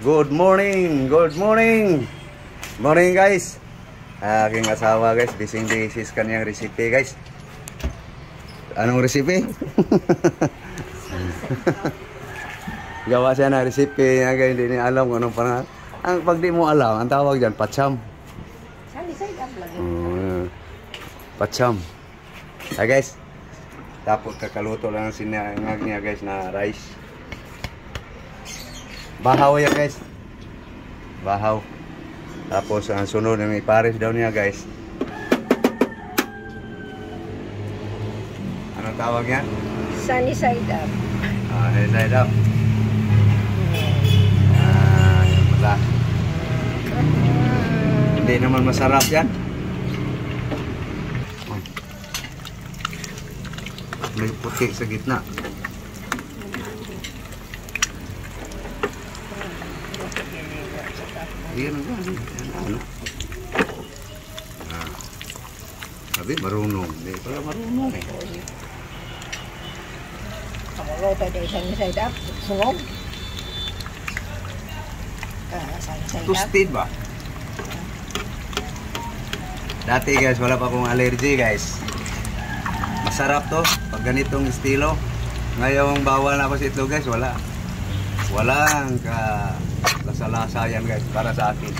Good morning! Good morning! Morning guys! Aking asawa guys, busy kanyang recipe guys. Anong recipe? Gawa siya na recipe niya guys, hindi niya alam kung anong pangalan. Pag di mo alam, ang tawag dyan, pacham. Pacham. Hi guys. Tapos kakaluto lang ang sinangag niya guys na rice. Bahaw yan guys. Bahaw. Tapos ang sunod ng ipares daw niya guys. Anong tawag yan? Sunny side up. Sunny side up. Yan pala. Hindi naman masarap yan. May puti sa gitna. Ayan ang gano'n. Ano? Sabi, marunong. Hindi pala marunong eh. Kamuluto tayo sunny side up. Sungog. Sunny side up. Toasted ba? Dati guys, wala pa akong allergy guys. Masarap to pag ganitong estilo. Ngayong bawal na ako sa ito guys, wala. Walang lasa-lasa yan guys para sa akin.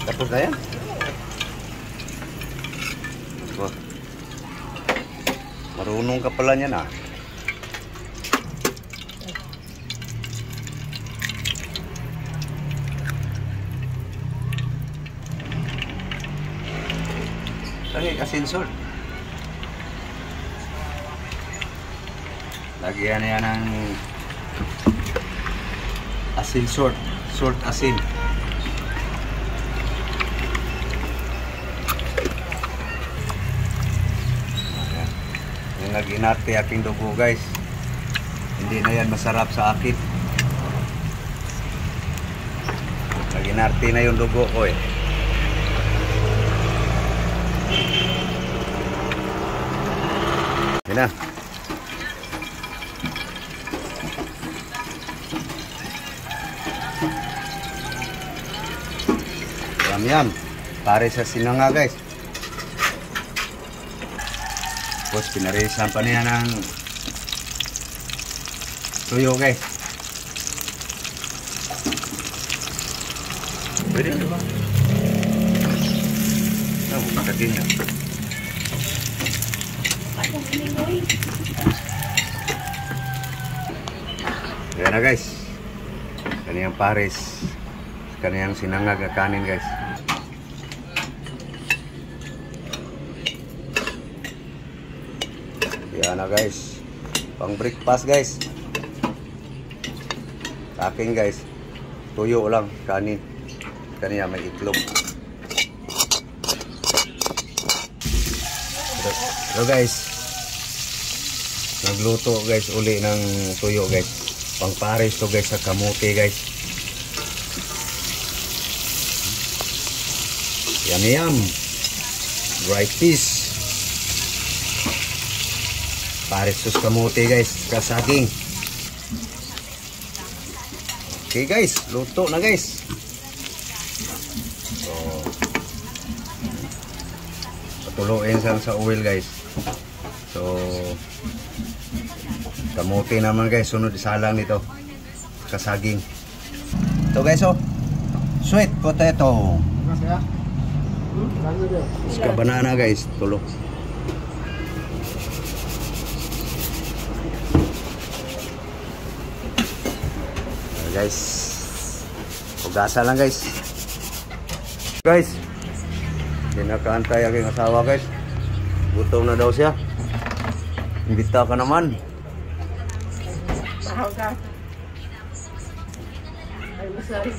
Tapos na yan. So, marunong ka pala niyan ah. Lagi asin salt. Lagyan yan ng asin salt. Salt asin. Yung nag-inarte aking dugo guys. Hindi na yan masarap sa akin. Nag-inarte na yung dugo ko eh. Yan na. Yam, pare sa sinanga guys. Tapos pinarisan pa niya ng tuyo guys. Pwede na ba? Makatin na. Yan na guys. Kaniyang pares. Kaniyang sinangag at kanin guys. Yan na guys. Pang breakfast guys. Sa akin guys. Tuyo lang kanin. Kaniya may itlog. So guys. Nagluto guys uli ng tuyo guys. Pang pares to guys sa kamote guys. Yum. Dry fish. Pares sus kamote guys, kasaging. Okay guys, luto na guys. So, patuloyin sa oil guys. So, kamote naman guys, sunod isalang nito. Kasaging. Ito guys oh. Sweet potato. Ska banana guys, tulo. Guys, ugasa lang guys. Guys, kinakaantay aking asawa guys. Gutom na daw siya. Imbita ka naman. Bahaw ka. Ay, masarap.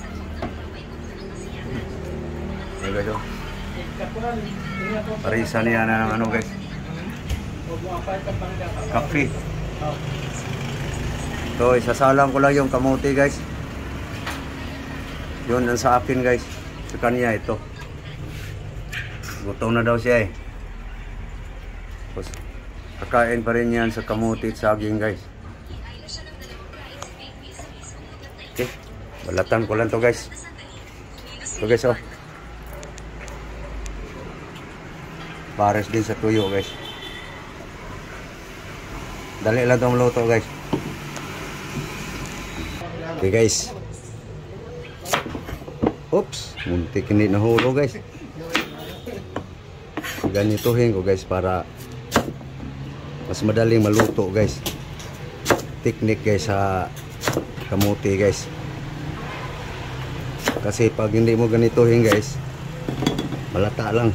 Ayan guys oh. Parisan niya na ng ano guys. Kape. So, isasalang ko lang yung kamote guys. Yun ang sa akin guys. Sa kanya ito. Gutom na daw siya eh. Tapos, kakain pa rin yan sa kamote at saging guys. Okay. Balatan ko lang to guys. Ito guys oh. Pares din sa tuyo guys. Dali lang itong luto guys. Okay guys. Oops. Muntik hindi nahulog guys. Ganituhin ko guys para mas madaling maluto guys. Technique guys sa kamuti guys. Kasi pag hindi mo ganituhin guys, malata lang.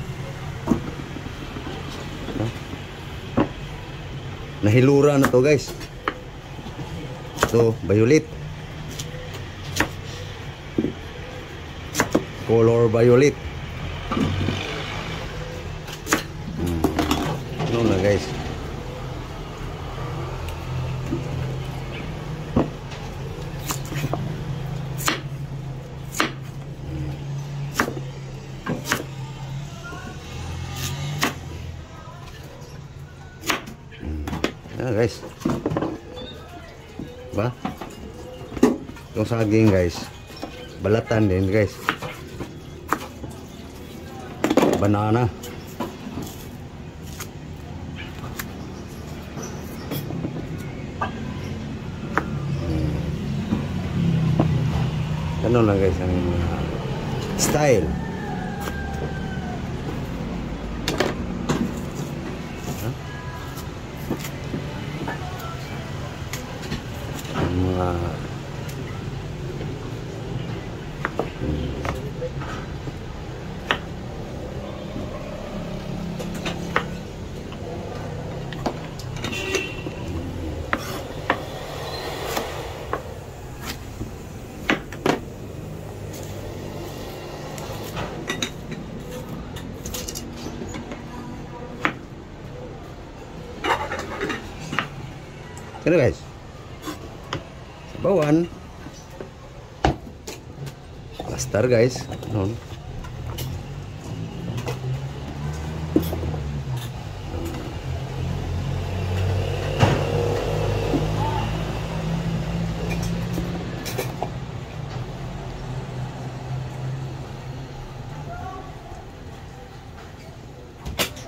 Nahilura na to guys. So, violet. Color violet. Ano na guys. Guys, ba? Yung saging guys, balatan din guys. Banana. Ano lang guys ang style. Ano guys? Sabawan. Plaster guys. Ano?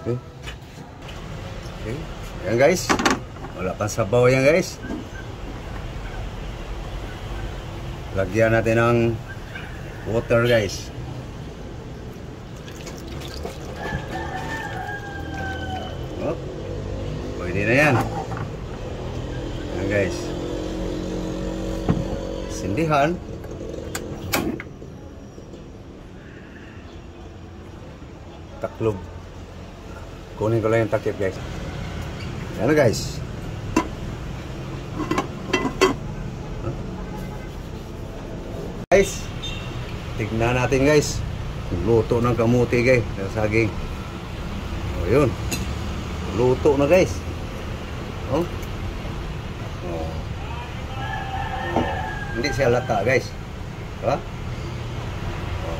Okay. Okay. Yan guys. Wala pang sabaw yan guys. Lagyan natin ng water guys. Oh, pwede na yan. Yan guys. Sindihan. Taklob. Kunin ko lang yung takip guys. Yan guys. Guys, tignan natin guys. Luto ng kamuti guys, ng saging. O yun. Luto na guys. Oh. Oh. Hindi siya lata guys. Diba? Oh.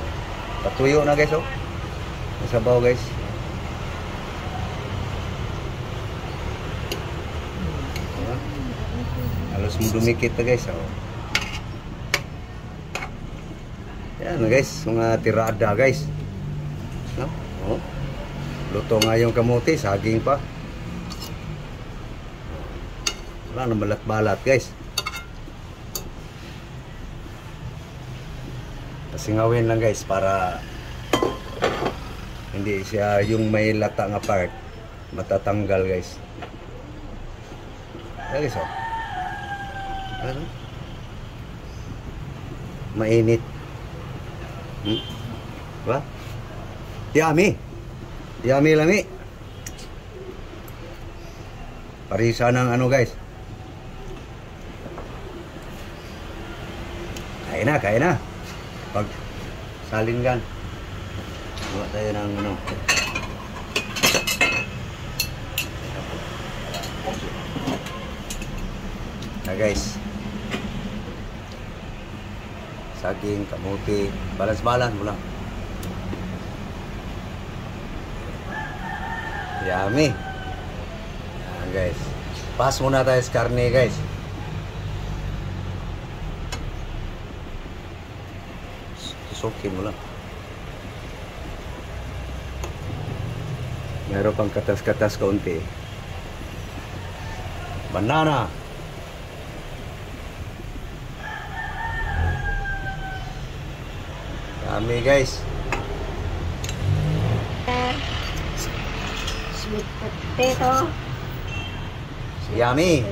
Patuyo na guys oh. Masabaw guys. Diba? Halos mo dumikit na guys oh. Yan guys, mga tirada guys. No? Oh. Luto nga yung kamuti, saging pa. Wala na balat-balat guys. Pasingawin lang guys para hindi siya yung may lata nga part matatanggal guys. Yan guys oh. Ano? Mainit. Diba? Yummy. Yummy lami. Parisa ng ano guys. Kain na, kain na. Pag salingan. Buwa tayo ng ano. Guys. Saging, kamuti, balance-balance mo lang. Yummy. Yan guys. Pass muna tayo sa karne guys. tusukin mo lang. Meron pang katas-katas kaunti. Banana. Dami guys. Sweet potato. Yummy.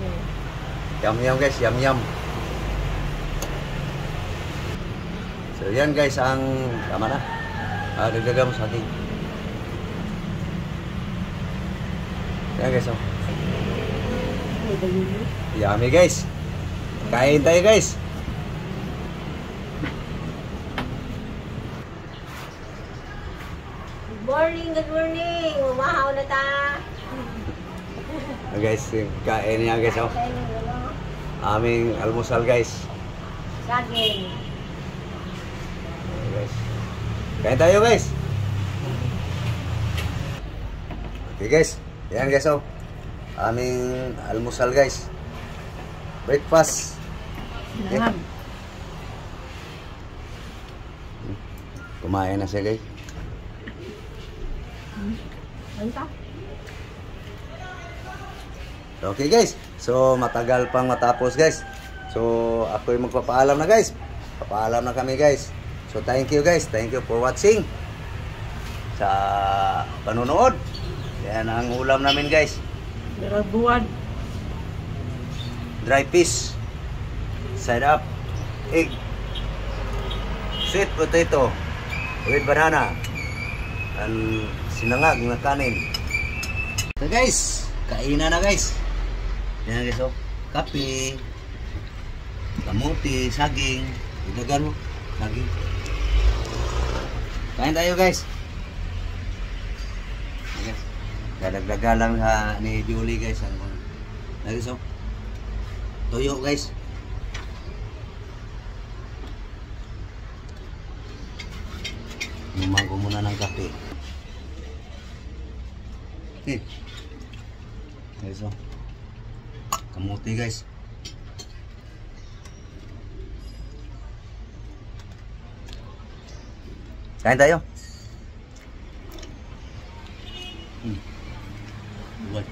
Yum guys, yum. So yan guys ang tama na. Dagdagan mo sa akin. Yan guys oh. Yummy guys. Kain tayo guys. Good morning. Umahaw na ta. Guys, kain niya guys oh. Aming almusal guys. Saging. Guys. Kain tayo guys. Okay guys. Yan guys oh. Aming almusal guys. Breakfast. Okay. Kumain na siya guys. Okay guys. So matagal pang matapos guys. So ako'y magpapaalam na guys. Papaalam na kami guys. So thank you guys. Thank you for watching. Sa panonood. Yan ang ulam namin guys. Buwan. Dry fish, side up, egg, sweet potato with banana, and sinangag na kanin. So guys, kainan na guys. Yan guys oh, kape, kamuti, saging, idagan mo, saging. Kain tayo guys. Guys, dadagdagan lang ni Julie guys ang guys oh. Toyo guys. Lumago muna ng kape. Okay. Guys oh. Kamuti guys. Kain tayo. Buat.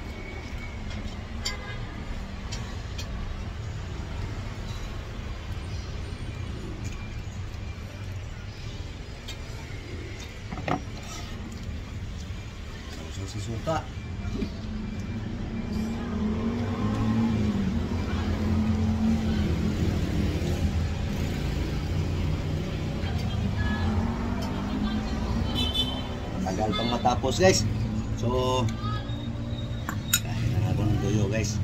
Suka. Tagal pang matapos guys. So kain na ako ng tuyo guys.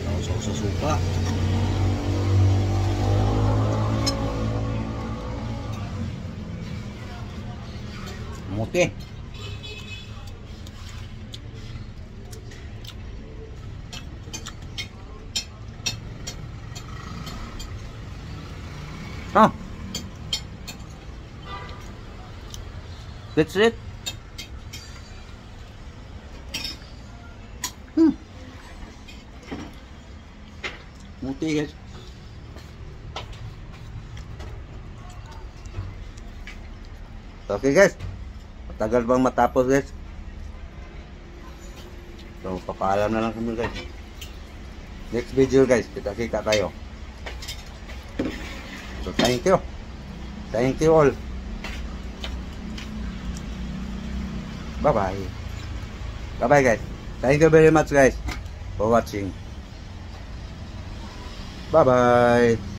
Sausaw sa suka. Muti. Ah. That's it. Muti guys. Okay guys. Tagal bang matapos guys. So papaalam na lang kami guys. Next video guys, kita-kita tayo. So thank you. Thank you all. Bye bye. Bye bye guys. Thank you very much guys for watching. Bye bye.